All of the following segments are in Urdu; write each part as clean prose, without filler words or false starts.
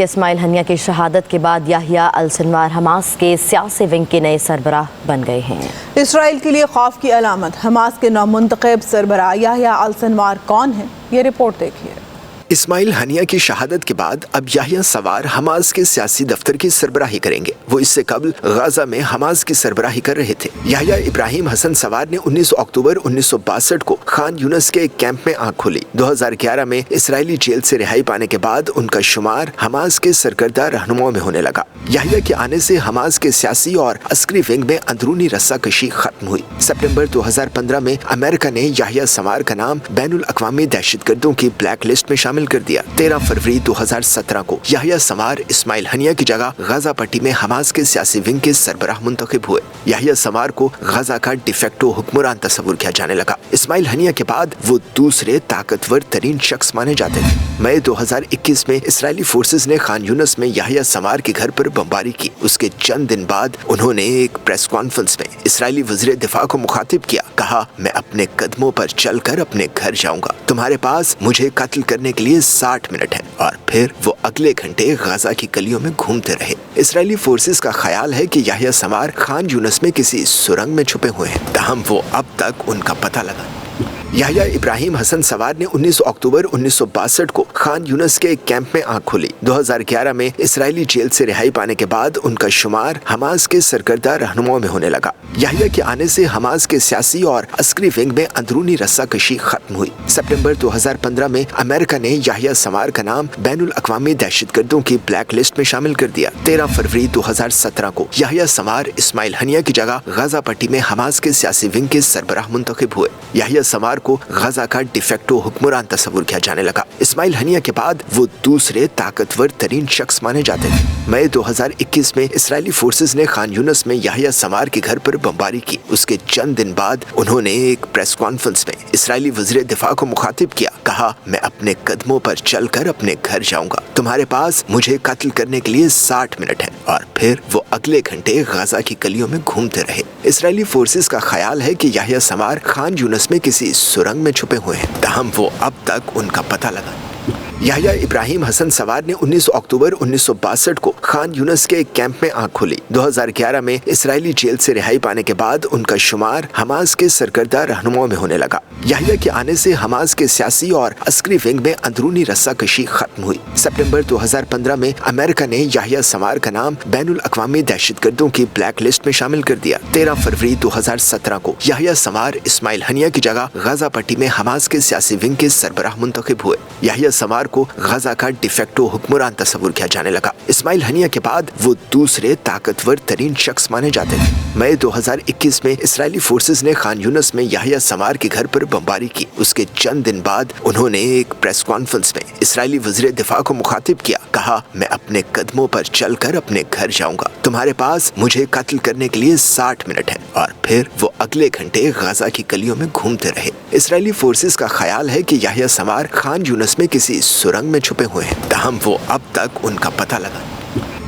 اسماعیل ہنیہ کی شہادت کے بعد یحییٰ السنوار حماس کے سیاسی ونگ کے نئے سربراہ بن گئے ہیں۔ اسرائیل کے لیے خوف کی علامت حماس کے نامنتخب سربراہ یحییٰ السنوار کون ہیں؟ یہ رپورٹ دیکھیے۔ اسماعیل ہنیہ کی شہادت کے بعد اب یحییٰ سنوار حماس کے سیاسی دفتر کی سربراہی کریں گے۔ وہ اس سے قبل غزہ میں حماس کی سربراہی کر رہے تھے۔ یحییٰ ابراہیم حسن سنوار نے 19 اکتوبر 1962 کو خان یونس کے ایک کیمپ میں آنکھ کھولی۔ 2011 میں اسرائیلی جیل سے رہائی پانے کے بعد ان کا شمار حماس کے سرکردہ رہنماؤں میں ہونے لگا۔ یحییٰ کے آنے سے حماس کے سیاسی اور عسکری ونگ میں اندرونی رسا کشی ختم ہوئی۔ سپٹمبر 2015 میں امریکہ نے یحییٰ سنوار کا نام بین الاقوامی دہشت گردوں کی بلیک لسٹ میں شامل کر دیا۔ 13 فروری 2017 کو یحییٰ سنوار اسماعیل ہنیہ کی جگہ غزہ پٹی میں حماس کے سیاسی ونگ کے سربراہ منتخب ہوئے۔ یحییٰ سنوار کو غزہ کا ڈی فیکٹو حکمران تصور کیا جانے لگا۔ اسماعیل ہنیہ کے بعد وہ دوسرے طاقتور ترین شخص مانے جاتے تھے۔ مئی 2021 میں اسرائیلی فورسز نے خان یونس میں یحییٰ سنوار کے گھر پر بمباری کی۔ اس کے چند دن بعد انہوں نے ایک پریس کانفرنس میں اسرائیلی وزیر دفاع کو مخاطب کیا، کہا میں اپنے قدموں پر چل کر اپنے گھر جاؤں گا، تمہارے پاس مجھے قتل کرنے کے لیے 60 منٹ ہے۔ اور پھر وہ اگلے گھنٹے غزہ کی گلیوں میں گھومتے رہے۔ اسرائیلی فورسز کا خیال ہے کہ یحییٰ سنوار خان یونس میں کسی سرنگ میں چھپے ہوئے ہیں، تاہم وہ اب تک ان کا پتہ لگا۔ یحییٰ ابراہیم حسن سنوار نے 19 اکتوبر 1962 کو خان یونس کے ایک کیمپ میں آنکھ کھولی۔ 2011 میں اسرائیلی جیل سے رہائی پانے کے بعد ان کا شمار حماس کے سرکردہ رہنماؤں میں ہونے لگا۔ یحییٰ کے آنے سے حماس کے سیاسی اور عسکری ونگ میں اندرونی رسا کشی ختم ہوئی۔ سپٹمبر 2015 میں امریکہ نے یحییٰ سنوار کا نام بین الاقوامی دہشت گردوں کی بلیک لسٹ میں شامل کر دیا۔ 13 فروری 2017 کو یحییٰ سنوار اسماعیل ہنیہ کی جگہ غزہ پٹی میں حماس کے سیاسی ونگ کے سربراہ منتخب ہوئے۔ یحییٰ سنوار کو غزہ کا ڈی فیکٹو حکمران تصور کیا جانے لگا۔ اسماعیل ہنیہ کے بعد وہ دوسرے طاقتور ترین شخص مانے جاتے تھے۔ مئی 2021 میں اسرائیلی فورسز نے خان یونس میں یحییٰ سنوار کے گھر پر بمباری کی۔ اس کے چند دن بعد انہوں نے ایک پریس کانفرنس میں اسرائیلی وزیر دفاع کو مخاطب کیا، کہا میں اپنے قدموں پر چل کر اپنے گھر جاؤں گا، تمہارے پاس مجھے قتل کرنے کے لیے 60 منٹ ہے۔ اور پھر وہ اگلے گھنٹے غزہ کی گلیوں میں گھومتے رہے۔ اسرائیلی فورسز کا خیال ہے کہ یحییٰ سنوار خان یونس میں کسی سرنگ میں چھپے ہوئے ہیں، تاہم وہ اب تک ان کا پتہ لگا۔ یحییٰ ابراہیم حسن سنوار نے 19 اکتوبر 1962 کو خان یونس کے ایک کیمپ میں آنکھ کھولی۔ 2011 میں اسرائیلی جیل سے رہائی پانے کے بعد ان کا شمار حماس کے سرکردہ رہنماؤں میں ہونے لگا۔ یحییٰ کے آنے سے حماس کے سیاسی اور عسکری ونگ میں اندرونی رسا کشی ختم ہوئی۔ سپٹمبر 2015 میں امریکہ نے یحییٰ سنوار کا نام بین الاقوامی دہشت گردوں کی بلیک لسٹ میں شامل کر دیا۔ 13 فروری 2017 کو یحییٰ سنوار اسماعیل ہنیہ کی جگہ غزہ پٹی میں حماس کے سیاسی ونگ کے سربراہ منتخب ہوئے۔ یحییٰ سنوار کو غزہ کا ڈی فیکٹو حکمران تصور کیا جانے لگا۔ اسماعیل ہنیہ کے بعد وہ دوسرے طاقتور ترین شخص مانے جاتے تھے۔ مئی 2021 میں اسرائیلی فورسز نے خان یونس میں یحییٰ سنوار کے گھر پر بمباری کی۔ اس کے چند دن بعد انہوں نے ایک پریس کانفرنس میں اسرائیلی وزیر دفاع کو مخاطب کیا، کہا میں اپنے قدموں پر چل کر اپنے گھر جاؤں گا، تمہارے پاس مجھے قتل کرنے کے لیے 60 منٹ ہے۔ اور پھر وہ اگلے گھنٹے غزہ کی گلیوں میں گھومتے رہے۔ اسرائیلی فورسز کا خیال ہے کہ یحییٰ سنوار خان یونس میں کسی سرنگ میں چھپے ہوئے ہیں، تاہم وہ اب تک ان کا پتہ لگا۔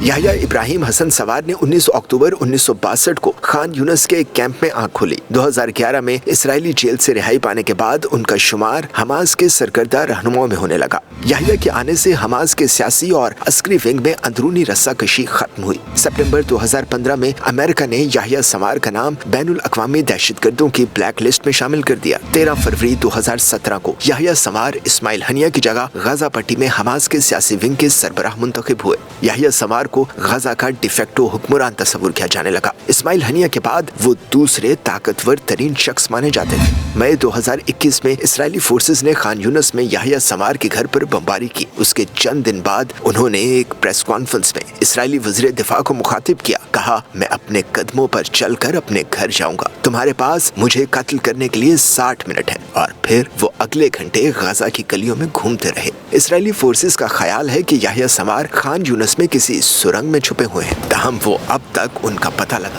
یحییٰ ابراہیم حسن سنوار نے 19 اکتوبر 1962 کو خان یونس کے ایک کیمپ میں آنکھ کھولی۔ 2011 میں اسرائیلی جیل سے رہائی پانے کے بعد ان کا شمار حماس کے سرکردہ رہنماؤں میں ہونے لگا۔ یحییٰ کے آنے سے حماس کے سیاسی اور عسکری ونگ میں اندرونی رسا کشی ختم ہوئی۔ سپٹمبر 2015 میں امریکہ نے یحییٰ سنوار کا نام بین الاقوامی دہشت گردوں کی بلیک لسٹ میں شامل کر دیا۔ 13 فروری 2017 کو یحییٰ سنوار اسماعیل ہنیہ کی جگہ غزہ پٹی میں حماس کے سیاسی ونگ کے سربراہ منتخب ہوئے۔ یحییٰ سنوار کو غزہ کا ڈی فیکٹو حکمران تصور کیا جانے لگا۔ اسماعیل ہنیہ کے بعد وہ دوسرے طاقتور ترین شخص مانے جاتے تھے۔ مئی 2021 میں اسرائیلی فورسز نے خان یونس میں یحییٰ سنوار کے گھر پر بمباری کی۔ اس کے چند دن بعد انہوں نے ایک پریس کانفرنس میں اسرائیلی وزیر دفاع کو مخاطب کیا، کہا میں اپنے قدموں پر چل کر اپنے گھر جاؤں گا، تمہارے پاس مجھے قتل کرنے کے لیے 60 منٹ ہے۔ اور پھر وہ اگلے گھنٹے غزہ کی گلیوں میں گھومتے رہے۔ اسرائیلی فورسز کا خیال ہے کہ یحییٰ سنوار خان یونس میں کسی سرنگ میں چھپے ہوئے ہیں، تاہم وہ اب تک ان کا پتہ لگا۔